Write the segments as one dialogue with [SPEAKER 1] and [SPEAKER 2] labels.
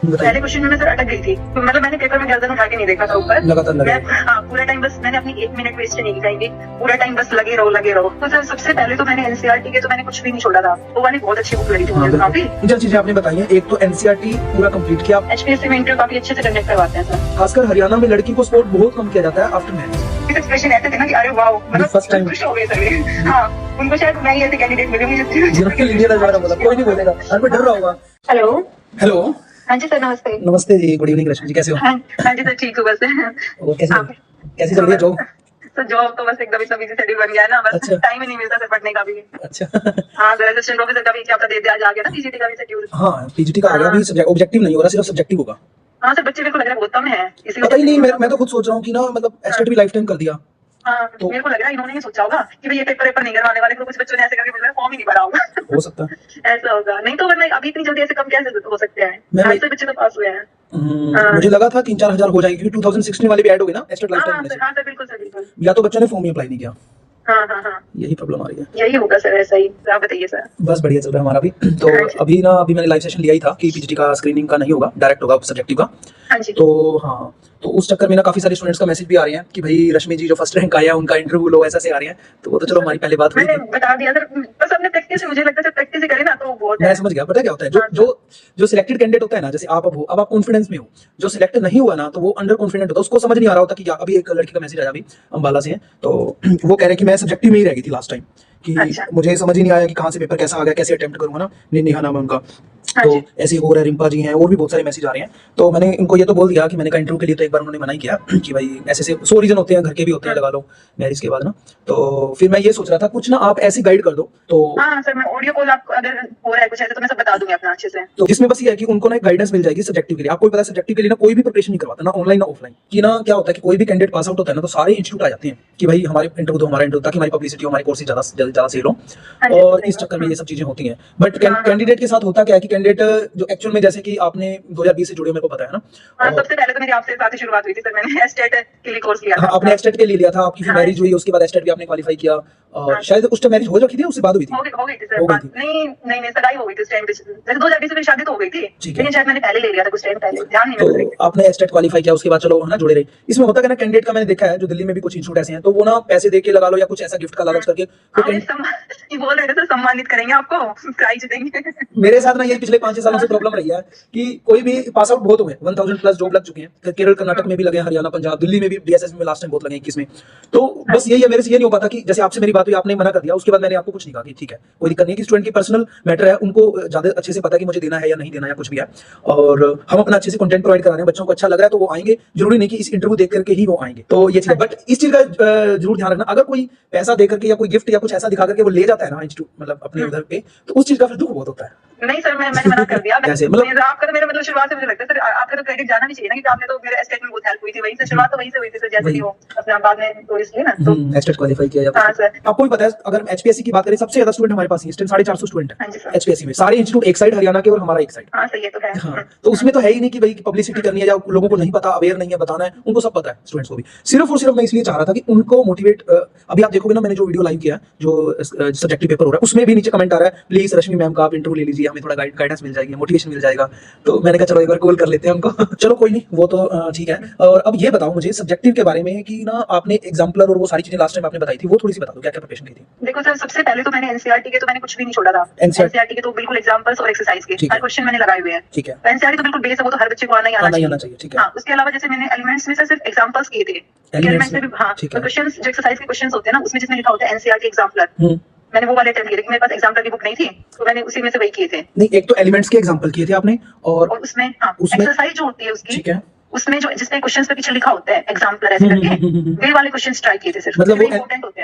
[SPEAKER 1] पहले क्वेश्चन में मैं सर अटक गई थी, तो मतलब मैंने पेपर में गर्दन उठा के नहीं देखा था ऊपर,
[SPEAKER 2] लगातार
[SPEAKER 1] पूरा टाइम बस मैंने अपनी 1 मिनट वेस्ट नहीं की, पूरा टाइम बस लगे रहो। तो सर सबसे पहले तो मैंने एनसीईआरटी के तो मैंने कुछ भी नहीं छोड़ा था, वो वाली बहुत अच्छी बुक लगी थी मुझे काफी।
[SPEAKER 2] जो चीजें आपने बताई हैं, एक तो एनसीईआरटी पूरा कंप्लीट किया,
[SPEAKER 1] एचपीएससी में इंटरव्यू काफी अच्छे से कंडक्ट करवाते हैं सर।
[SPEAKER 2] खासकर हरियाणा में लड़की को स्पोर्ट बहुत कम किया जाता है आफ्टर मैरिज।
[SPEAKER 1] एक्सप्रेशन ऐसे थे ना कि अरे वाओ, मतलब
[SPEAKER 2] फर्स्ट टाइम
[SPEAKER 1] खुश हो गए सभी। हाँ, उनको शायद मैं ही ऐसे कैंडिडेट मिले मुझे।
[SPEAKER 2] कोई नहीं बोलेगा, हर कोई डर रहा होगा।
[SPEAKER 1] हेलो
[SPEAKER 2] हेलो,
[SPEAKER 1] हाँ जी सर, नमस्ते।
[SPEAKER 2] नमस्ते जी, गुड इवनिंग रश्मि जी, कैसे हो?
[SPEAKER 1] हाँ जी सर, ठीक हूँ बस।
[SPEAKER 2] और कैसी चल रही है जॉब?
[SPEAKER 1] तो जॉब तो बस एकदम इतना बिजी शेड्यूल बन गया है ना, बस
[SPEAKER 2] अच्छा।
[SPEAKER 1] टाइम ही नहीं मिलता सर पढ़ने का भी।
[SPEAKER 2] अच्छा।
[SPEAKER 1] हाँ सर, असिस्टेंट प्रोफेसर का भी क्या पता दे दिया, आज आ गया ना पीजीटी का भी शेड्यूल।
[SPEAKER 2] हाँ, पीजीटी का आ गया, अभी ऑब्जेक्टिव नहीं होगा, सिर्फ सब्जेक्टिव होगा।
[SPEAKER 1] हाँ सर, बच्चे मेरे को लग रहा है बहुत कम है, इसीलिए
[SPEAKER 2] पता ही नहीं, मैं तो खुद सोच रहा हूँ कि ना, मतलब एस्टेट भी लाइफ टाइम कर दिया।
[SPEAKER 1] हाँ, तो मेरे को लग रहा है इन्होंने ये सोचा होगा कि भाई ये पेपर नहीं करवाने वाले, तो कुछ बच्चों ने ऐसे करके मुझे फॉर्म ही नहीं भरा होगा।
[SPEAKER 2] हो सकता है
[SPEAKER 1] ऐसा होगा, नहीं तो वरना अभी इतनी जल्दी ऐसे कम कैसे हो सकते हैं? 250 बच्चे तो पास हुए हैं।
[SPEAKER 2] मुझे लगा था 3-4 हजार हो जाएगी, क्योंकि 2016 वाली भी ऐड हो गई ना एस्टेट लाइफ टाइम में से।
[SPEAKER 1] हाँ सर, बिल्कुल सर, बिल्कुल।
[SPEAKER 2] या तो बच्चों ने फॉर्म ही अप्लाई नहीं किया,
[SPEAKER 1] हाँ,
[SPEAKER 2] यही प्रॉब्लम आ रही है।
[SPEAKER 1] यही होगा सर, ऐसा ही। आप बताइए सर।
[SPEAKER 2] बस बढ़िया चल रहा है हमारा भी। तो अभी मैंने लाइव सेशन लिया ही था कि पीजीटी का स्क्रीनिंग का नहीं होगा, डायरेक्ट होगा सब्जेक्टिव का।
[SPEAKER 1] हाँ जी।
[SPEAKER 2] तो हाँ, तो उस चक्कर में ना काफी सारे स्टूडेंट्स का मैसेज भी आ रहे हैं कि भाई रश्मि जी जो फर्स्ट रैंक आया उनका इंटरव्यू लो, ऐसा से आ रहे हैं। तो वो तो चलो हमारी पहले बात हुई
[SPEAKER 1] मैंने
[SPEAKER 2] थी,
[SPEAKER 1] बता दिया सर, बस हमने प्रैक्टिस, मुझे लगता है प्रैक्टिस ही करें ना तो बहुत है।
[SPEAKER 2] मैं समझ गया। पता क्या होता है, जो सिलेक्टेड कैंडिडेट होता है ना, जैसे आप अब हो, अब आप कॉन्फिडेंस में हो। जो सिलेक्ट नहीं हुआ ना, तो वो अंडर कॉन्फिडेंट होता है, उसको समझ नहीं आ रहा होता कि अभी एक लड़की का मैसेज आया, अभी अंबाला से है, तो वो कह रहे हैं कि मैं सब्जेक्टिव में ही रह गई थी लास्ट टाइम, कि मुझे समझ ही नहीं आया कि कहाँ से पेपर कैसा आ गया, कैसे अटेम्प्ट करूंगा ना। नेहा नाम है उनका। तो ऐसे हो रहा है, रिम्पा जी हैं, और भी बहुत सारे मैसेज आ रहे हैं। तो मैंने इनको ये तो बोल दिया कि मैंने कहा इंटरव्यू के लिए तो एक बार उन्होंने मना ही किया कि भाई ऐसे 100 रीजन होते हैं, घर के भी होते हैं, लगा लो मैरिज के बाद ना। तो फिर मैं ये सोच रहा था कुछ ना आप ऐसी गाइड कर दो। तो
[SPEAKER 1] हाँ सर, मैं ऑडियो कॉल आपको अगर हो रहा है कुछ ऐसा तो मैं सब बता दूंगी अपना अच्छे से।
[SPEAKER 2] तो इसमें बस ये है कि उनको ना एक गाइडेंस मिल जाएगी सब्जेक्टिव के लिए। आपको पता है सब्जेक्टिव के लिए ना कोई भी प्रिपरेशन नहीं करवाता, ना ऑनलाइन ना ऑफलाइन। कि ना क्या होता है कि कोई भी कैंडिडेट पास आउट होता है ना, तो सारे इंस्टीट्यूट आ जाते हैं कि भाई हमारे इंटरव्यू दो, हमारा इंटरव्यू, ताकि हमारी पब्लिसिटी हो, हमारे कोर्सेज ज्यादा सेल हो। और इस चक्कर में ये सब चीजें होती हैं। बट कैंडिडेट के साथ होता क्या है कि कैंडिडेट जो एक्चुअल में, जैसे कि आपने 2020 से जुड़े हो, मेरे को पता है ना।
[SPEAKER 1] सबसे पहले तो मेरी आपसे बात ही शुरुआत हुई थी सर, मैंने एस्टेट के लिए कोर्स लिया था।
[SPEAKER 2] आपने एस्टेट के लिए लिया था, आपकी फिर मैरिज हुई, उसके बाद एस्टेट भी आपने क्वालिफाई किया, और शायद उस टाइम मैरिज हो रखी थी, उससे बाद हुई थी।
[SPEAKER 1] हो गई थी सर, नहीं सगाई हो गई थी उस टाइम पे। 2020 से मेरी शादी तो हो गई थी, लेकिन शायद मैंने पहले ले लिया था कुछ टाइम पहले, ध्यान नहीं मेरे को।
[SPEAKER 2] आपने एस्टेट क्वालिफाई किया, उसके बाद चलो है ना जुड़े रहे। इसमें होता है ना, कैंडिडेट का मैंने देखा है, जो दिल्ली में भी कुछ इंस्टीट्यूट ऐसे हैं, तो वो ना पैसे दे के लगा लो या कुछ ऐसा गिफ्ट का लालच करके
[SPEAKER 1] बोल रहे थे सर सम्मानित करेंगे आपको, प्राइज देंगे।
[SPEAKER 2] मेरे साथ ना ये पिछले 5-6 सालों से प्रॉब्लम रही है कि कोई भी पास आउट बहुत हुए, 1000 प्लस जॉब लग चुके हैं, केरल कर्नाटक में भी लगे, हरियाणा पंजाब दिल्ली में भी, डीएसएस में लास्ट टाइम बहुत लगे 21 में। तो बस यही है, मेरे से ये नहीं हो पाता कि जैसे आपसे मेरी बात हुई, आपने मना कर दिया, उसके बाद मैंने आपको कुछ नहीं कहा कि ठीक है कोई दिक्कत नहीं, कि स्टूडेंट की पर्सनल मैटर है, उनको ज्यादा अच्छे से पता है कि मुझे देना है या नहीं देना या कुछ भी है। और हम अपना अच्छे से कंटेंट प्रोवाइड करा रहे हैं, बच्चों को अच्छा लग रहा है तो वो आएंगे, जरूरी नहीं कि इस इंटरव्यू देख करके ही वो आएंगे। तो ये चीज है, बट इस चीज का जरूर ध्यान रखना, अगर कोई पैसा दे करके या कोई गिफ्ट या कुछ ऐसा दिखा करके वो ले जाता है ना इंस्टीट्यूट, मतलब अपने उधर पे, तो उस चीज का फिर दुख बहुत होता है।
[SPEAKER 1] नहीं सर, मैंने मना कर दिया।
[SPEAKER 2] कैसे मतलब
[SPEAKER 1] आपका तो मेरा मतलब शुरुआत से मुझे लगता है सर, आपका तो क्रेडिट जाना भी चाहिए ना, कि आपने तो मेरे एस्टेट में बहुत हेल्प हुई थी, वहीं से शुरुआत तो वहीं से हुई थी सर, जैसे कि वो अपना बाद में तो इसलिए ना तो
[SPEAKER 2] एस्टेट क्वालिफाई किया जाता है।
[SPEAKER 1] हाँ सर,
[SPEAKER 2] आपको भी पता है, अगर एचपीएससी की बात करें, सबसे ज्यादा स्टूडेंट हमारे पास ही 450 स्टूडेंट है।
[SPEAKER 1] हाँ जी सर,
[SPEAKER 2] एचपीएससी में सारे इंस्टीट्यूट एक साइड हरियाणा के और हमारा एक साइड।
[SPEAKER 1] हाँ सही है, तो है।
[SPEAKER 2] हाँ, तो उसमें तो है ही नहीं कि भाई पब्लिसिटी करनी है या लोगों को नहीं पता, अवेयर नहीं है, बताना है, उनको सब पता है स्टूडेंट्स को भी। सिर्फ और सिर्फ मैं इसलिए चाह रहा था कि उनको मोटिवेट। अभी आप देखोगे ना, मैंने जो वीडियो लाइव किया, जो सब्जेक्टिव पेपर हो रहा है, उसमें भी नीचे कमेंट आ रहा है, प्लीज रश्मि मैम का आप इंटरव्यू ले लीजिए, हमें थोड़ा गाइडेंस मिल जाएगी, मोटिवेशन मिल जाएगा। तो मैंने कहा चलो एक बार कॉल कर लेते हैं उनको। चलो कोई नहीं, वो तो ठीक है। और अब ये बताओ मुझे सब्जेक्टिव के बारे में कि ना आपने एग्जाम्पलर और वो सारी चीजें लास्ट टाइम आपने बताई थी, वो थोड़ी सी बता दो, क्या क्या प्रिपरेशन की थी?
[SPEAKER 1] देखो सर, सबसे पहले तो मैंने एनसीईआरटी के तो मैंने कुछ भी नहीं छोड़ा था। एनसीईआरटी के तो बिल्कुल एग्जांपल्स और एक्सरसाइज के हर क्वेश्चन मैंने लगाए हुए हैं।
[SPEAKER 2] ठीक है,
[SPEAKER 1] एनसीईआरटी तो बिल्कुल बेस है, वो तो हर बच्चे को आना ही आना चाहिए।
[SPEAKER 2] ठीक है।
[SPEAKER 1] हाँ, उसके अलावा जैसे मैंने एलिमेंट्स में सिर्फ एग्जांपल्स किए थे, एलिमेंट्स में भी हाँ, तो क्वेश्चंस जो एक्सरसाइज के क्वेश्चंस होते हैं ना, उसमें जिसमें लिखा होता है एनसीईआरटी एग्जाम्पलर, मैंने वो वाले अटेम्प्ट किए, लेकिन मेरे पास एग्जाम्पलर की बुक नहीं थी, तो मैंने उसी में से वही किए थे।
[SPEAKER 2] नहीं, एक तो एलिमेंट्स के एग्जांपल किए थे आपने, और
[SPEAKER 1] उसमें एक्सरसाइज जो होती है उसकी, ठीक है, उसमें जो जिसमें क्वेश्चंस पे पीछे लिखा होता है एग्जाम्पलर ऐसे करके, वे वाले क्वेश्चंस ट्राई किए थे सिर्फ।
[SPEAKER 2] मतलब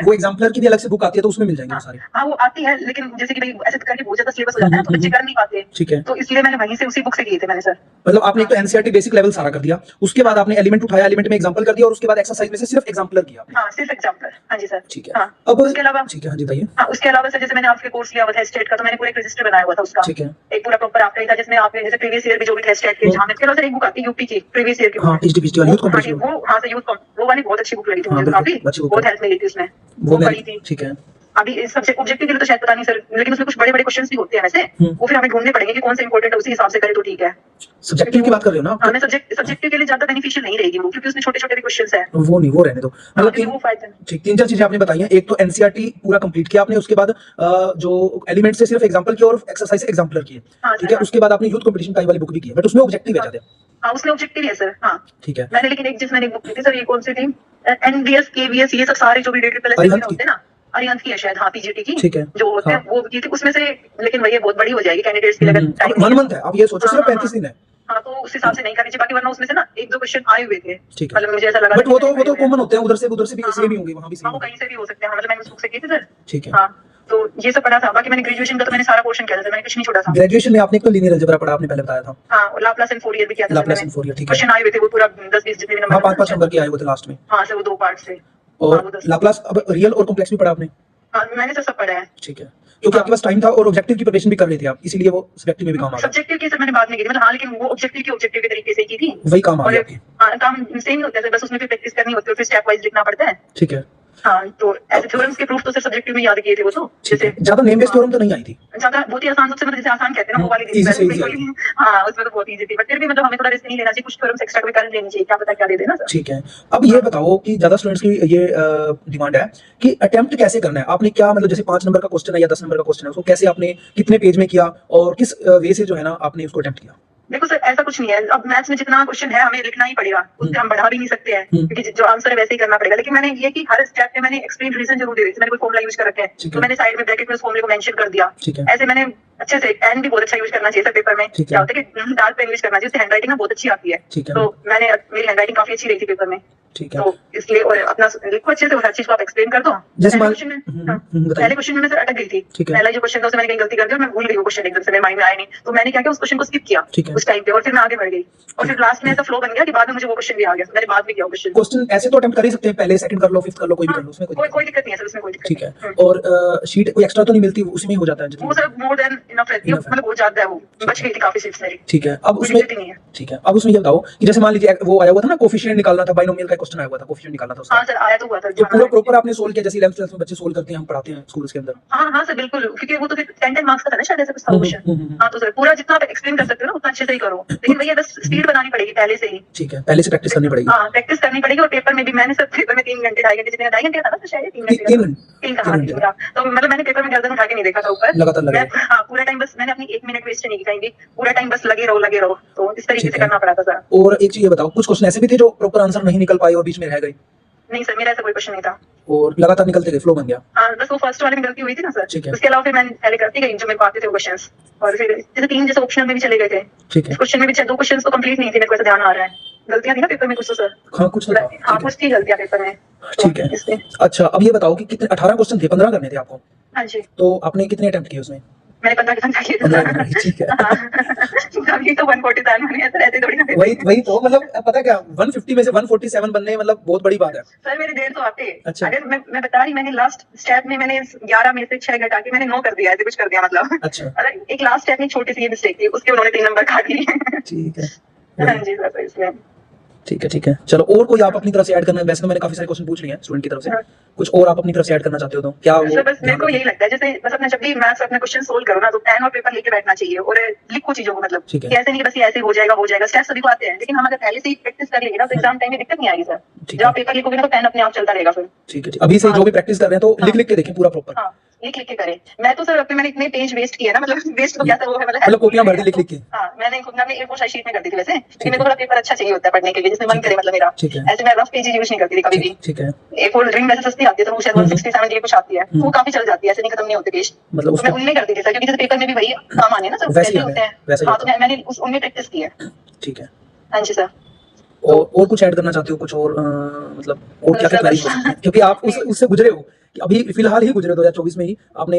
[SPEAKER 2] वो एग्जाम्पलर की भी अलग से बुक आती है, तो उसमें मिल जाएंगे सारे।
[SPEAKER 1] हाँ, वो आती है, लेकिन जैसे कि भाई ऐसे करके बहुत ज्यादा सिलेबस हो जाता है तो बच्चे कर नहीं पाते।
[SPEAKER 2] ठीक है,
[SPEAKER 1] तो इसलिए मैंने वहीं से उसी बुक से किए थे मैंने सर।
[SPEAKER 2] मतलब आपने एक तो एनसीईआरटी बेसिक लेवल सारा कर दिया, उसके बाद आपने एलिमेंट उठाया, एलिमेंट में एग्जांपल कर दिया, और उसके बाद एक्सरसाइज में से सिर्फ एग्जांपलर किया।
[SPEAKER 1] हाँ, सिर्फ एग्जांपलर। हाँ जी सर,
[SPEAKER 2] ठीक है।
[SPEAKER 1] हाँ,
[SPEAKER 2] अब
[SPEAKER 1] उसके अलावा
[SPEAKER 2] ठीक है, हाँ जी बताइए।
[SPEAKER 1] हाँ, उसके अलावा सर जैसे मैंने आपके कोर्स लिया हुआ था स्टेट का, तो मैंने पूरा एक रजिस्टर बनाया हुआ था उसका।
[SPEAKER 2] ठीक है,
[SPEAKER 1] एक पूरा प्रॉपर आपका था, जिसमें आपने जैसे प्रीवियस ईयर भी जो भी थे स्टेट के एग्जाम में, फिर एक बुक आती है यूपी की प्रीवियस ईयर की।
[SPEAKER 2] हाँ, टीजीपीटी वाली यूथ कॉम्पिटिशन,
[SPEAKER 1] वो हाँ सर यूथ, वो वाली बहुत अच्छी बुक लगी थी मुझे, काफी बहुत हेल्प मिली थी उसमें, वो पढ़ी थी।
[SPEAKER 2] ठीक है।
[SPEAKER 1] अभी इस सब्जेक्ट ऑब्जेक्टिव के लिए तो शायद पता नहीं सर, लेकिन उसमें कुछ बड़े बड़े क्वेश्चंस भी होते हैं वैसे, वो फिर हमें ढूंढने पड़ेंगे कि कौन सा इंपॉर्टेंट है, उसी हिसाब से करें तो ठीक है।
[SPEAKER 2] सब्जेक्टिव की बात कर रहे हो ना?
[SPEAKER 1] हाँ, मैं सब्जेक्टिव के लिए ज्यादा बेनिफिशियल नहीं रहेगी वो, क्योंकि उसमें छोटे छोटे भी क्वेश्चंस है।
[SPEAKER 2] वो नहीं, वो रहने दो। मतलब ठीक, 3-4 चीजें आपने बताई हैं। एक तो एनसीईआरटी पूरा कंप्लीट किया आपने, उसके बाद जो एलिमेंट से सिर्फ एग्जांपल की और एक्सरसाइज से एग्जांपलर की है, ठीक है। उसके बाद आपने यूथ कंपटीशन टाइम वाली बुक भी की है, बट उसमें ऑब्जेक्टिव है ज्यादा।
[SPEAKER 1] हाँ, उसमें ऑब्जेक्टिव है सर। हाँ
[SPEAKER 2] ठीक है।
[SPEAKER 1] मैंने लेकिन एक जिस मैंने बुक की थी सर, ये कौन सी थी, एनडीएस केवीएस, ये सब सारे जो भी DSSS होते हैं ना, अरिहंत की है शायद, हाँ पीजीटी की,
[SPEAKER 2] ठीक है,
[SPEAKER 1] जो होते हैं वो की थी उसमें से, लेकिन वही बहुत बड़ी हो जाएगी कैंडिडेट्स की, अगर टाइम
[SPEAKER 2] 1 मंथ है, आप ये सोचो सिर्फ 35 दिन है।
[SPEAKER 1] हाँ, तो उस हिसाब से नहीं करनी चाहिए, बाकी वरना उसमें से ना 1-2 क्वेश्चन आए हुए थे,
[SPEAKER 2] ठीक है।
[SPEAKER 1] मतलब मुझे ऐसा लगा।
[SPEAKER 2] बट वो तो कॉमन होते हैं, उधर से भी सेम ही होंगे, वहां भी
[SPEAKER 1] हाँ, वो कहीं से भी हो सकते हैं, मतलब मैंने उस बुक से की थी सर।
[SPEAKER 2] ठीक है।
[SPEAKER 1] हाँ, तो ये सब पढ़ा था। बाकी मैंने ग्रेजुएशन का तो मैंने सारा पोर्शन किया था, मैंने कुछ नहीं छोड़ा था।
[SPEAKER 2] ग्रेजुएशन में आपने एक तो लीनियर अलजेब्रा पढ़ा, आपने पहले बताया था।
[SPEAKER 1] हाँ, लाप्लास एंड फोरियर भी किया था।
[SPEAKER 2] लाप्लास एंड फोरियर, ठीक है।
[SPEAKER 1] क्वेश्चन आए हुए थे वो पूरा 10-20 जितने भी नंबर,
[SPEAKER 2] हाँ 5-5 नंबर के आए हुए थे लास्ट में।
[SPEAKER 1] हाँ सर, वो 2 पार्ट से।
[SPEAKER 2] और लाप्लास, अब रियल और कॉम्प्लेक्स भी पढ़ा आपने?
[SPEAKER 1] हाँ, मैंने तो सब पढ़ा है।
[SPEAKER 2] ठीक है, क्योंकि आपके पास टाइम था और ऑब्जेक्टिव की प्रिपरेशन भी कर रहे थे आप, इसीलिए वो सब्जेक्टिव में भी काम आ गया।
[SPEAKER 1] सब्जेक्टिव की सर मैंने बाद में की थी, मतलब हाँ, लेकिन वो ऑब्जेक्टिव के तरीके से की थी,
[SPEAKER 2] वही काम आ गया आपके।
[SPEAKER 1] हाँ, काम सेम ही होता है सर, बस उसमें फिर प्रैक्टिस करनी होती है, फिर स्टेप वाइज लिखना पड़ता है।
[SPEAKER 2] ठीक है।
[SPEAKER 1] हाँ, तो ऐसे थ्योरम्स के प्रूफ तो सर सब्जेक्टिव में याद किए थे वो तो, जैसे
[SPEAKER 2] ज्यादा नेम बेस्ड थ्योरम तो नहीं आई थी,
[SPEAKER 1] ज्यादा बहुत ही आसान, सबसे मतलब जैसे आसान कहते हैं ना वो वाली
[SPEAKER 2] easy से easy आई थी।
[SPEAKER 1] हाँ, उसमें तो बहुत इजी थी, बट फिर भी मतलब हमें थोड़ा रिस्क नहीं लेना चाहिए, कुछ थ्योरम्स एक्स्ट्रा भी कर लेनी चाहिए, क्या पता क्या दे देना सर।
[SPEAKER 2] ठीक है। अब ये बताओ कि ज्यादा स्टूडेंट्स की ये डिमांड है कि अटेम्प्ट कैसे करना है, आपने क्या मतलब जैसे 5 नंबर का क्वेश्चन है या 10 नंबर का क्वेश्चन है, उसको कैसे आपने कितने पेज में किया और किस वे से जो है ना आपने उसको अटेम्प्ट किया?
[SPEAKER 1] देखो सर, ऐसा कुछ नहीं है, अब मैथ्स में जितना क्वेश्चन है हमें लिखना ही पड़ेगा, उससे हम बढ़ा भी नहीं सकते हैं, क्योंकि जो आंसर है वैसे ही करना पड़ेगा। लेकिन मैंने ये कि हर स्टेप में मैंने एक्सप्लेन रीजन जरूर दे दी थी, मैंने कोई फॉर्मूला यूज कर रखे हैं तो मैंने साइड में ब्रैकेट में उस फॉर्मूले को मेंशन कर दिया। ऐसे मैंने अच्छे से, पेन भी बहुत अच्छा यूज करना चाहिए सर पेपर में, क्या होता है कि डार्क पेन यूज करना चाहिए, उससे हैंडराइटिंग ना बहुत अच्छी आती है। तो मैंने, मेरी हैंडराइटिंग काफी अच्छी रही थी पेपर में,
[SPEAKER 2] ठीक है।
[SPEAKER 1] तो इसलिए और अपना लिखो अच्छे से, हर चीज को आप एक्सप्लेन कर दो।
[SPEAKER 2] जैसे
[SPEAKER 1] पहले क्वेश्चन में मैं सर अटक गई थी, पहला जो क्वेश्चन था उसमें मैंने कहीं गलती कर दी और मैं भूल गई वो क्वेश्चन, एकदम से मेरे माइंड में आया नहीं, तो मैंने क्या किया, उस क्वेश्चन को स्किप किया उस टाइम पे, और फिर मैं आगे बढ़ गई, और फिर लास्ट में ऐसा फ्लो बन गया कि बाद में मुझे वो क्वेश्चन भी आ गया, मैंने बाद में किया क्वेश्चन ऐसे तो अटेम्प्ट कर ही सकते हैं, पहले सेकंड कर लो, फिफ्थ कर लो, कोई भी कर लो, उसमें कोई दिक्कत नहीं है सर, उसमें कोई दिक्कत। ठीक है।
[SPEAKER 2] और शीट कोई एक्स्ट्रा तो नहीं मिलती, उसमें हो जाता है?
[SPEAKER 1] वो सर मोर देन इनफ रहती है, मतलब बहुत ज्यादा है, वो बच गई थी काफी सीट्स मेरी।
[SPEAKER 2] ठीक है। अब उसमें ठीक है, अब उसमें ये बताओ कि जैसे मान लीजिए वो आया हुआ था ना, कोफिशिएंट निकालना था, बाइनोमियल का क्वेश्चन आया हुआ था, कोफिशिएंट निकालना था उसका।
[SPEAKER 1] हां सर, आया तो हुआ था,
[SPEAKER 2] तो पूरा प्रॉपर आपने सोल्व किया, जैसे 11th 12th में बच्चे सोल्व करते हैं, हम पढ़ाते हैं स्कूल्स के अंदर।
[SPEAKER 1] हां सर, बिल्कुल, क्योंकि वो तो फिर 10 मार्क्स का था ना शायद, ऐसा कुछ था क्वेश्चन। हां, तो सर पूरा जितना आप एक्सप्लेन कर सकते हो ना उतना अच्छे से ही करो, लेकिन भैया बस स्पीड बनानी पड़ेगी पहले से ही। ठीक है, पहले से प्रैक्टिस करनी पड़ेगी। हां, प्रैक्टिस करनी पड़ेगी, और पेपर में भी मैंने सर पेपर में 3 घंटे 2.5 घंटे, जितने 2.5 घंटे था ना शायद, 3 घंटे 3 का, तो मतलब मैंने पेपर में गर्दन उठा के नहीं देखा था ऊपर, लगातार लगे। हां, पूरा टाइम बस मैंने अपनी 1 मिनट वेस्ट नहीं की कहीं भी, पूरा टाइम बस लगे रहो, तो इस तरीके से करना पड़ा था सर। और एक चीज ये बताओ, कुछ क्वेश्चन ऐसे भी थे जो प्रॉपर आंसर नहीं निकल पाए और बीच में रह गए? नहीं सर, मेरा ऐसा कोई क्वेश्चन नहीं था, और लगातार निकलते गए, फ्लो बन गया। हां, बस वो फर्स्ट वाले में गलती हुई थी ना सर, उसके अलावा फिर मैंने पहले करती गई जो मेरे को आते थे वो क्वेश्चंस, और फिर जैसे 3 जैसे ऑप्शनल में भी चले गए थे। ठीक है। क्वेश्चन में भी 2 क्वेश्चंस तो कंप्लीट नहीं थे, मेरे को ऐसा ध्यान आ रहा है, गलतियां थी ना पेपर में कुछ तो सर। हां, कुछ तो था। हां, कुछ थी गलतियां पेपर में। ठीक है। अच्छा, अब ये बताओ कि कितने 18 क्वेश्चन थे, 15 करने थे आपको? हां जी। तो आपने कितने अटेम्प्ट किए उसमें? मैंने 15 किए थे। ठीक है। अभी तो 140 आने वाले हैं सर, ऐसे थोड़ी ना। वही तो, मतलब पता क्या, 150 में से 147 बनने मतलब बहुत बड़ी बात है सर, मेरे 1.5 तो आते। अच्छा। अगर मैं बता रही, मैंने लास्ट स्टेप में मैंने 11 में से 6 घटा के मैंने 9 कर दिया, ऐसे कुछ कर दिया मतलब। अच्छा। एक लास्ट स्टेप में छोटी सी मिस्टेक थी, उसके उन्होंने 3 नंबर काट लिए। ठीक है। हाँ जी सर, इसलिए। ठीक है, चलो, और कोई आप अपनी तरफ से ऐड करना है? वैसे तो मैंने काफी सारे क्वेश्चन पूछ लिए हैं स्टूडेंट की तरफ से, कुछ और आप अपनी तरफ से ऐड करना चाहते हो तो क्या? सर बस मेरे को यही लगता है, जैसे बस अपना जब भी मैथ्स अपना क्वेश्चन सोल्व करो ना, तो पेन और पेपर लेके बैठना चाहिए, और लिखो चीजों को, मतलब कि ऐसे नहीं बस ये ऐसे हो जाएगा, स्टेप सभी को आते हैं, लेकिन हम अगर पहले से ही प्रैक्टिस कर लेंगे ना तो एग्जाम टाइम में दिक्कत नहीं आएगी सर। जब आप पेपर लिखोगे ना तो पेन अपने आप चलता रहेगा फिर। ठीक है, अभी से जो भी प्रैक्टिस कर रहे हैं तो लिख के देखें पूरा प्रॉपर। हाँ, लिख के करें। मैं तो सर अपने मैंने इतने पेज वेस्ट किए ना, मतलब वेस्ट तो क्या था वो है, मतलब कॉपियां भर दी लिख के। हां, मैंने खुद अपने A4 शीट में कर दी थी वैसे, क्योंकि मेरे को थोड़ा पेपर अच्छा चाहिए होता है पढ़ने के लिए, जिसमें मन करे, मतलब मेरा ऐसे मैं रफ पेज यूज नहीं करती थी कभी भी। ठीक है। A4 ड्रीम वैसे सस्ती आती है, तो वो शायद 160-70 कुछ आती है, वो काफी चल जाती है, ऐसे नहीं खत्म नहीं होते पेज, मतलब मैं उनमें करती थी सर, क्योंकि पेपर में भी वही काम आने ना सर, वैसे होते हैं। हां, तो मैंने उनमें प्रैक्टिस की है। ठीक है। हां जी सर। और कुछ ऐड करना चाहते हो, कुछ और मतलब और क्या क्वेरी हो सकती है, क्योंकि आप उससे गुजरे हो, अभी फिलहाल ही गुजरे 2024 में ही आपने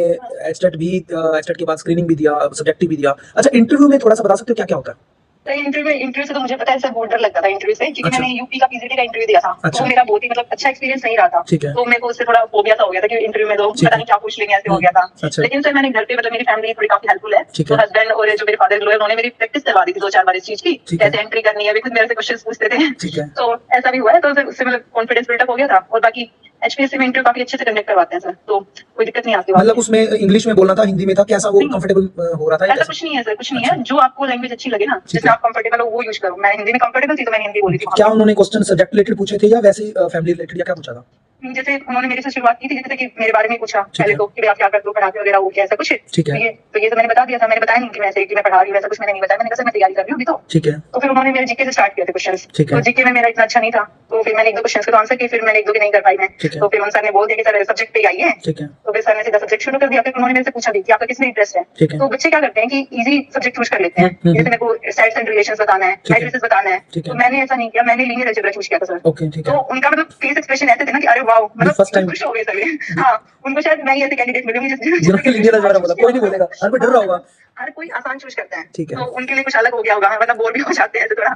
[SPEAKER 1] एचटेट के बाद स्क्रीनिंग भी दिया, सब्जेक्टिव भी दिया। अच्छा, इंटरव्यू में थोड़ा सा बता सकते हो क्या क्या होता है? इंटरव्यू से तो मुझे पता है सर, बहुत डर लगता था इंटरव्यू से, क्योंकि मैंने यूपी का पीजीटी का इंटरव्यू दिया था, तो मेरा बहुत ही मतलब अच्छा एक्सपीरियंस नहीं रहा था, तो मेरे को उससे थोड़ा फोबिया सा हो गया था कि इंटरव्यू में तो पता नहीं क्या पूछ लेंगे, ऐसे हो गया था। लेकिन सर मैंने घर पे, मतलब मेरी फैमिली थोड़ी काफी हेल्पफुल है, तो हस्बैंड और जो मेरे फादर इन उन्होंने मेरी प्रैक्टिस करवा दी थी 2-4 बार इस चीज की, कैसे एंट्री करनी है, अभी खुद मेरे से क्वेश्चंस पूछते थे, तो ऐसा भी हुआ है, तो उससे मतलब कॉन्फिडेंस बिल्डअप हो गया था। और बाकी HPSC में इंटरव्यू काफी अच्छे से कंडक्ट करवाते हैं सर, तो कोई दिक्कत नहीं आती।
[SPEAKER 2] मतलब उसमें इंग्लिश में बोलना था, हिंदी में था, कैसा वो कंफर्टेबल हो रहा था?
[SPEAKER 1] ऐसा कुछ नहीं है सर, कुछ नहीं है, जो आपको लैंग्वेज अच्छी लगे ना, जिससे आप कंफर्टेबल हो वो यूज करो। मैं हिंदी में कंफर्टेबल थी तो मैंने हिंदी बोली थी।
[SPEAKER 2] क्या उन्होंने क्वेश्चन सब्जेक्ट रिलेटेड पूछे थे या वैसे फैमिली रिलेटेड या क्या पूछा था?
[SPEAKER 1] जैसे उन्होंने मेरे से शुरुआत की थी, जैसे कि मेरे बारे में पूछा पहले तो कि आप क्या करते हो, पढ़ाते वगैरह वो क्या, ऐसा कुछ।
[SPEAKER 2] ठीक है।
[SPEAKER 1] तो ये तो मैंने बता दिया था, मैंने बताया नहीं कि वैसे कि मैं पढ़ा रही हूँ, वैसा कुछ मैंने नहीं बताया। मैंने कहा सर मैं तैयारी कर रही हूँ अभी तो।
[SPEAKER 2] ठीक है।
[SPEAKER 1] तो फिर उन्होंने मेरे जीके से स्टार्ट किए थे क्वेश्चंस, तो जीके में मेरा इतना अच्छा नहीं था, तो फिर मैंने एक दो क्वेश्चंस को आंसर किए, फिर मैंने एक दो के नहीं कर पाई मैं। तो फिर उन सर ने बोल दिया कि सर सब्जेक्ट पे आइए। तो फिर सर ने सीधा सब्जेक्ट शुरू कर दिया। फिर उन्होंने मेरे से पूछा भी कि आपका किसमें इंटरेस्ट है। तो बच्चे क्या करते हैं कि इजी सब्जेक्ट चूज कर लेते हैं, जैसे मेरे को साइड्स एंड रिलेशंस बताना है, मैट्रिसेस बताना है, तो मैंने ऐसा नहीं किया, मैंने लीनियर अलजेब्रा चूज किया था सर। तो उनका मतलब फेस एक्सप्रेशन ऐसे थे ना कि अरे वाओ, मतलब खुश हो गए सभी। हाँ, उनको शायद मैं ही ऐसे कैंडिडेट मिली हूँ जिसको लीनियर अलजेब्रा बोला, कोई नहीं बोलेगा, हर कोई डर रहा होगा, हर कोई आसान चूज करता है। तो उनके लिए कुछ अलग हो गया होगा, मतलब बोर भी हो जाते हैं ऐसे थोड़ा।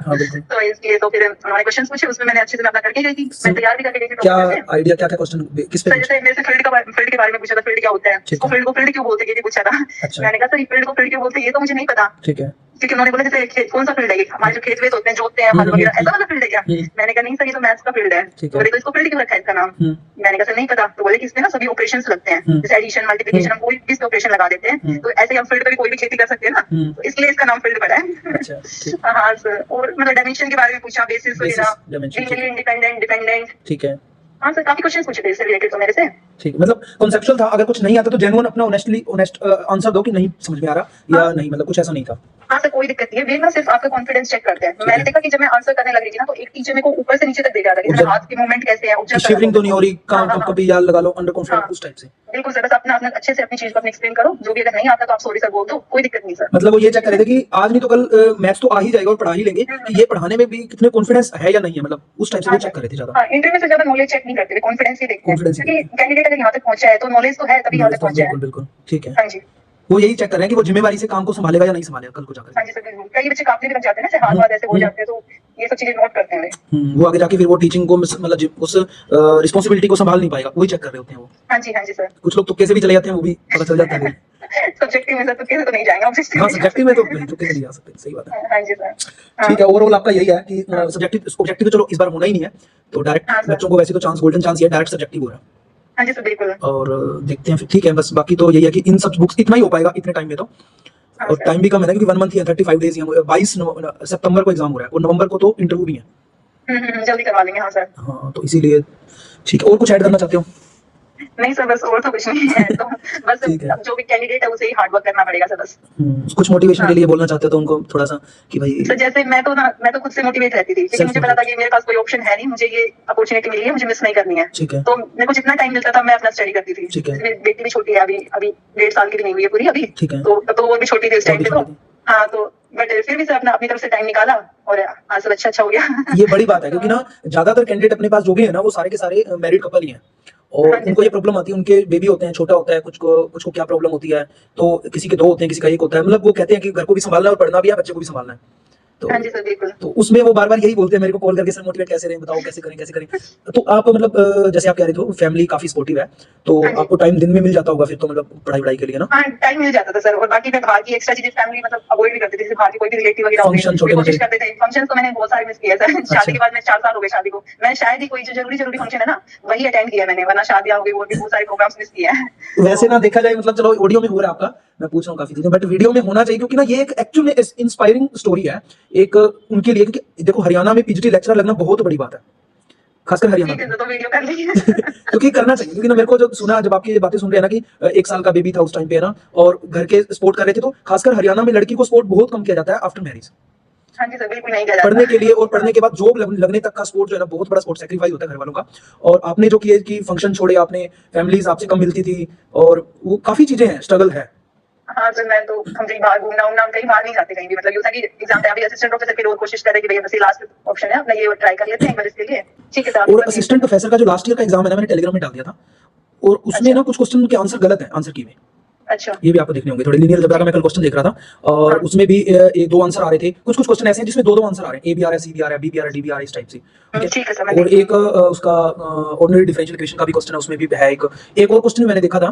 [SPEAKER 1] तो इसलिए तो फिर उन्होंने क्वेश्चंस पूछे, उसमें मैंने अच्छे से अपना करके गई थी, मैं तैयार भी करके गई थी। क्या आइडिया, क्या क्या क्वेश्चन किस पे? जैसे मेरे से फील्ड के बारे में पूछा था, फील्ड क्या होता है, फील्ड को फील्ड क्यों बोलते हैं, ये पूछा था। मैंने कहा सर फील्ड को फील्ड क्यों बोलते हैं ये तो मुझे नहीं पता। ठीक है। क्योंकि उन्होंने बोला जैसे कौन सा फील्ड है, हमारे जो खेत वेत होते हैं, जोतते हैं, हल वगैरह, ऐसा वाला फील्ड है क्या? मैंने कहा नहीं सर ये तो मैथ्स का फील्ड है। तो बोले तो इसको फील्ड क्यों रखा है इसका नाम? मैंने कहा सर नहीं पता। तो बोले कि इसमें ना सभी ऑपरेशंस लगते हैं, जैसे एडिशन मल्टीप्लिकेशन, हम कोई भी इसमें ऑपरेशन लगा देते हैं, तो ऐसे हम फील्ड पे भी कोई भी खेती कर सकते हैं ना, तो इसलिए इसका नाम फील्ड पड़ा है। हाँ सर, और मतलब डायमेंशन के बारे में पूछा, बेसिस वगैरह, इंडिपेंडेंट, डिपेंडेंट। ठीक है। हाँ सर, काफी क्वेश्चंस पूछे थे इससे रिलेटेड तो मेरे से। ठीक, मतलब कॉन्सेप्चुअल था, अगर कुछ नहीं आता तो जेन्युइन अपना ऑनेस्ट आंसर दो कि नहीं समझ में आ रहा या नहीं, मतलब कुछ ऐसा नहीं था। हाँ सर, कोई दिक्कत नहीं है, वे ना सिर्फ आपका कॉन्फिडेंस चेक करते हैं। मैंने देखा कि जब मैं आंसर करने लग रही थी ना, तो एक टीचर मेरे को ऊपर से नीचे तक देख रहा था कि मेरे हाथ के मूवमेंट कैसे हैं, शिवरिंग तो नहीं हो रही, कभी याद लगा लो, अंडर कॉन्फिडेंस उस टाइप से। बिल्कुल सर, बस अपना अच्छे से अपनी चीज को अपने एक्सप्लेन करो, जो भी अगर नहीं आता तो आप सॉरी सर बोल दो, कोई दिक्कत नहीं सर। मतलब वो ये चेक कर रहे थे कि आज नहीं तो कल मैथ्स तो आ ही जाएगा और पढ़ा ही लेंगे, कि ये पढ़ाने में भी कितने कॉन्फिडेंस है या नहीं है, मतलब उस टाइप से वो चेक कर रहे थे ज्यादा। इंटरव्यू से ज्यादा नॉलेज चेक नहीं करते, कॉन्फिडेंस ही देखते हैं, क्योंकि कैंडिडेट अगर यहाँ तक पहुंचा है तो नॉलेज तो है, तभी यहाँ तक पहुंचा है। बिल्कुल, ठीक है। हाँ जी, वो यही चेक कर रहे हैं कि वो जिम्मेवारी से काम को संभालेगा या नहीं संभालेगा कल को जाकर। हाँ जी सर, बिल्कुल। कई बच्चे कांपने भी लग जाते हैं ना, हाथ ऐसे हो जाते हैं, तो ये सब चीजें नोट करते हैं वो आगे जाके फिर वो टीचिंग को मतलब उस रिस्पांसिबिलिटी को संभाल नहीं पाएगा, वही चेक कर रहे होते हैं वो। हाँ जी सर। कुछ लोग तुक्के से भी चले जाते हैं, वो भी पता चल जाता है। सब्जेक्टिव में सर तुक्के से तो नहीं जाएंगे, ऑब्जेक्टिव। हाँ, सब्जेक्टिव में तो नहीं, तुक्के से नहीं जा सकते, सही बात है। हाँ जी सर। ठीक है, ओवरऑल आपका यही है कि सब्जेक्टिव ऑब्जेक्टिव तो चलो इस बार होना ही नहीं है, तो डायरेक्ट बच्चों को वैसे तो चांस, गोल्डन चांस ये डायरेक्ट सब्जेक्टिव हो रहा है। हाँ जी सर, बिल्कुल। और देखते हैं फिर, ठीक है, बस बाकी तो यही है कि इन सब बुक्स इतना ही हो पाएगा इतने टाइम में तो, और टाइम भी कम है ना, क्योंकि 1 मंथ ही है, 35 डेज ही है। 22 सितंबर को एग्जाम हो रहा है और नवंबर को तो इंटरव्यू भी है। जल्दी करवा लेंगे। हाँ सर। हाँ, तो इसीलिए ठीक है। और कुछ ऐड करना चाहते हो? नहीं सर, बस और तो कुछ नहीं है, तो बस अब जो भी कैंडिडेट है उसे ही हार्ड वर्क करना पड़ेगा सर, बस। कुछ मोटिवेशन के लिए बोलना चाहते हो तो उनको थोड़ा सा कि भाई सर, जैसे मैं तो खुद से मोटिवेट रहती थी, क्योंकि मुझे पता था कि मेरे पास कोई ऑप्शन है नहीं, मुझे ये अपॉर्चुनिटी मिली है, मुझे मिस नहीं करनी है। ठीक है। तो मेरे को जितना टाइम मिलता था मैं अपना स्टडी करती थी। ठीक है। मेरी बेटी भी छोटी है, अभी 1.5 साल की भी नहीं हुई है पूरी अभी। ठीक है। तो वो भी छोटी थी उस टाइम पे, तो हाँ, तो बट फिर भी सर अपनी तरफ से टाइम निकाला और आज सब अच्छा हो गया। ये बड़ी बात है, क्योंकि ना ज्यादातर कैंडिडेट अपने पास जो भी है ना, वो सारे के सारे मैरिड कपल ही हैं, और उनको ये प्रॉब्लम आती है, उनके बेबी होते हैं, छोटा होता है, कुछ को क्या प्रॉब्लम होती है, तो किसी के 2 होते हैं, किसी का 1 होता है, मतलब वो कहते हैं कि घर को भी संभालना है और पढ़ना भी है, बच्चे को भी संभालना है। तो हाँ जी सर, बिल्कुल। तो उसमें वो बार-बार यही बोलते हैं मेरे को कॉल करके, सर मोटिवेट कैसे रहें, बताओ कैसे करें। तो आप मतलब जैसे आप कह रहे थे फैमिली काफी सपोर्टिव है, तो आपको टाइम दिन में मिल जाता होगा फिर तो, मतलब पढ़ाई के लिए ना? हाँ, टाइम मिल जाता था सर, और बाकी मैं बाहर की एक्स्ट्रा चीजें फैमिली मतलब अवॉइड भी करती थी, जैसे बाहर की कोई भी रिलेटिव वगैरह कोशिश करते थे। फंक्शन तो मैंने बहुत सारे मिस किए सर। शादी के बाद में 4 साल हो गए शादी को, मैं शायद ही कोई जो जरूरी फंक्शन है ना वही अटेंड किया मैंने, वरना शादियां हो गई, और भी बहुत सारे प्रोग्राम्स मिस किए हैं। वैसे ना देखा जाए, मतलब चलो ऑडियो में हो रहा है आपका, मैं पूछ रहा हूँ काफी चीजें, बट वीडियो में होना चाहिए, क्योंकि ना ये एक एक्चुअल में इंस्पायरिंग स्टोरी है एक उनके लिए, क्योंकि देखो हरियाणा में पीजीटी लेक्चरर लगना बहुत बड़ी बात है, खासकर हरियाणा में। तो वीडियो कर लीजिए। क्योंकि करना चाहिए, क्योंकि ना मेरे को जब सुना, जब आपकी ये बातें सुन रहे हैं ना कि 1 साल का बेबी था उस टाइम पे ना, और घर के सपोर्ट कर रहे थे, तो खासकर हरियाणा में लड़की को सपोर्ट बहुत कम किया जाता है आफ्टर मैरिज। हाँ जी सर, बिल्कुल नहीं किया जाता। पढ़ने के लिए और पढ़ने के बाद जॉब लगने तक का सपोर्ट जो है ना, बहुत बड़ा सपोर्ट सैक्रिफाइस होता है घर वालों का। और आपने जो किया कि फंक्शन छोड़े आपने, फैमिलीज आपसे कम मिलती थी, और वो काफी चीजें हैं, स्ट्रगल है। हाँ सर, मैं तो हम कहीं बाहर घूमना कहीं बाहर नहीं जाते कहीं भी, मतलब यूं था कि एग्जाम पे अभी असिस्टेंट प्रोफेसर की रोल कोशिश कर रहे कि भैया बस ये लास्ट ऑप्शन है, अपना ये ट्राई कर लेते हैं एक बार इसके लिए। ठीक है सर। और असिस्टेंट प्रोफेसर का जो लास्ट ईयर का एग्जाम है ना, मैंने टेलीग्राम में डाल दिया था, और उसमें ना कुछ क्वेश्चन के आंसर गलत है आंसर की में। अच्छा
[SPEAKER 2] ये भी आपको देखने होंगे। थोड़े लीनियर अलजेब्रा का मैं कल क्वेश्चन देख रहा था और
[SPEAKER 1] हाँ।
[SPEAKER 2] उसमें भी दो आंसर आ रहे थे। कुछ कुछ क्वेश्चन ऐसे हैं जिसमें दो आंसर आ रहे हैं, ए भी आ रहा है, सी भी आ रहा है, बी भी आ रहा है, डी भी आ रहा है, इस टाइप से।
[SPEAKER 1] ठीक है सर, मैं
[SPEAKER 2] और एक उसका ऑर्डिनरी डिफरेंशियल इक्वेशन का भी क्वेश्चन है, उसमें भी है एक। एक और क्वेश्चन मैंने देखा था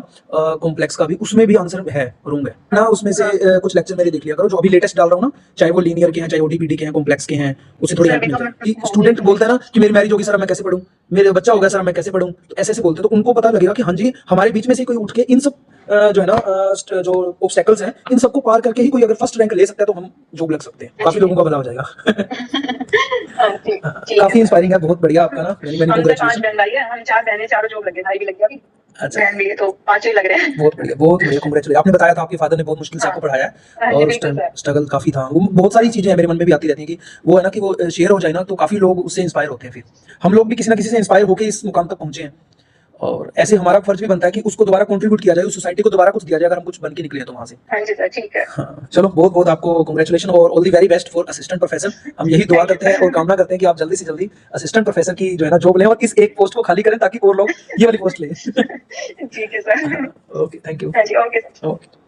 [SPEAKER 2] कॉम्प्लेक्स का भी, उसमें भी आंसर है, रूम है ना। उसमें से कुछ लेक्चर मेरे देख लिया करो, जो अभी लेटेस्ट डाल रहा हूँ ना, चाहे वो लीनियर के हैं, चाहे ओडीपीडी के हैं, कॉम्प्लेक्स के हैं, उससे थोड़ी हेल्प मिलती है। कि स्टूडेंट बोलता है ना कि मेरी मैरिज होगी सर मैं कैसे पढ़ूं, मेरे बच्चा हो गया सर मैं कैसे पढ़ूं, तो ऐसे ऐसे बोलते हैं, तो उनको पता लगेगा कि हाँ जी हमारे बीच में से कोई उठ के इन सब जो है ना जो ऑब्स्टेकल्स हैं, इन सबको पार करके ही कोई अगर फर्स्ट रैंक ले सकता है तो हम जॉब लग सकते हैं। काफी लोगों का भला हो जाएगा। काफी इंस्पायरिंग है, बहुत बढ़िया आपका ना। मैंने
[SPEAKER 1] हम 5 बहन भाई है, हम 4 बहनें, चारों जॉब लगे, भाई भी लग गया अभी।
[SPEAKER 2] अच्छा,
[SPEAKER 1] बहन भी है, तो 5 ही लग रहे हैं।
[SPEAKER 2] बहुत बढ़िया, बहुत बढ़िया, कांग्रेचुलेशन। आपने बताया था आपके फादर ने बहुत मुश्किल से आपको पढ़ाया है और उस टाइम स्ट्रगल काफी था। वो बहुत सारी चीजें मेरे मन में भी आती रहती हैं कि वो है ना कि वो शेयर हो जाए ना तो काफी लोग उससे इंस्पायर होते हैं। फिर हम लोग भी किसी ना किसी से इंस्पायर होकर इस मुकाम तक पहुंचे हैं और ऐसे हमारा फर्ज भी बनता है कि उसको दोबारा कंट्रीब्यूट किया जाए, उस सोसाइटी को दोबारा कुछ दिया जाए अगर हम कुछ बन के निकले तो वहां से।
[SPEAKER 1] हाँ जी सर, ठीक है।
[SPEAKER 2] हाँ, चलो बहुत बहुत आपको कांग्रेचुलेशन और all the very best for assistant professor. हम यही दुआ करते हैं और कामना करते हैं कि आप जल्दी से जल्दी असिस्टेंट प्रोफेसर की जो है ना जॉब लें और इस एक पोस्ट को खाली करें ताकि और लोग ये वाली पोस्ट लें।
[SPEAKER 1] ठीक है सर।
[SPEAKER 2] Okay, thank you.
[SPEAKER 1] हाँ जी, ओके सर।
[SPEAKER 2] ओके।